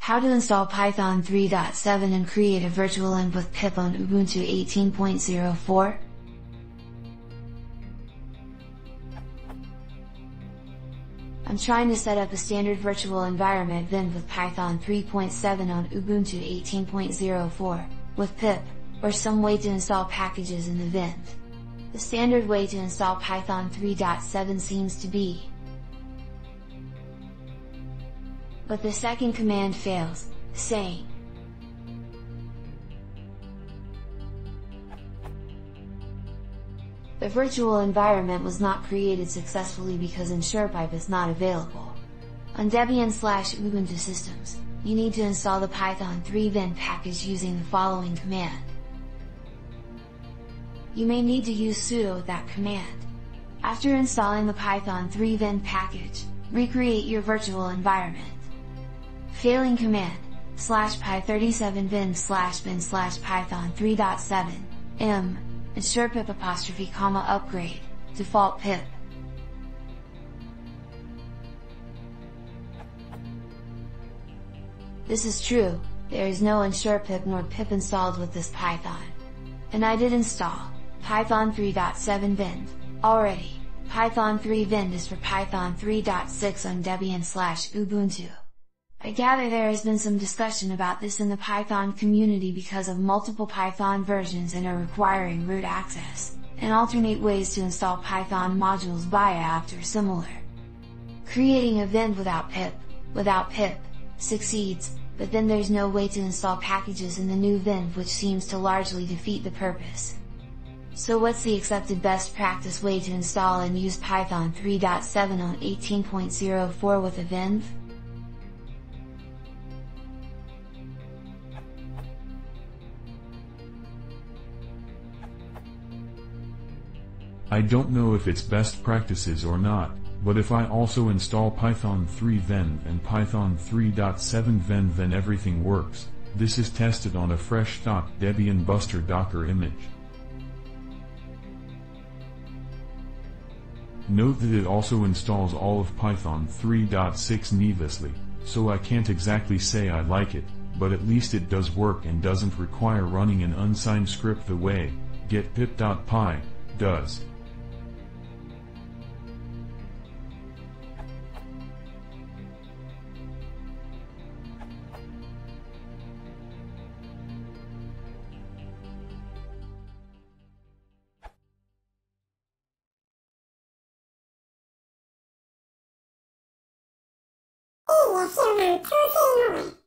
How to install Python 3.7 and create a virtualenv with pip on Ubuntu 18.04? I'm trying to set up a standard virtual environment venv with Python 3.7 on Ubuntu 18.04, with pip, or some way to install packages in the venv. The standard way to install Python 3.7 seems to be, but the second command fails, saying, the virtual environment was not created successfully because EnsurePipe is not available. On Debian/Ubuntu systems, you need to install the Python 3 venv package using the following command. You may need to use sudo with that command. After installing the Python 3 venv package, recreate your virtual environment. Failing command, /python3.7 venv/bin/python 3.7, EnsurePip', upgrade, default pip. This is true, there is no EnsurePip nor pip installed with this Python. And I did install Python 3.7 venv already. Python 3 venv is for Python 3.6 on Debian/Ubuntu. I gather there has been some discussion about this in the Python community because of multiple Python versions and are requiring root access, and alternate ways to install Python modules by apt or similar. Creating a venv without pip, succeeds, but then there's no way to install packages in the new venv, which seems to largely defeat the purpose. So what's the accepted best practice way to install and use Python 3.7 on 18.04 with a venv? I don't know if it's best practices or not, but if I also install Python 3 venv and Python 3.7 venv then everything works. This is tested on a fresh stock Debian Buster Docker image. Note that it also installs all of Python 3.6 needlessly, so I can't exactly say I like it, but at least it does work and doesn't require running an unsigned script the way getpip.py does. Il y a sûrement trop fait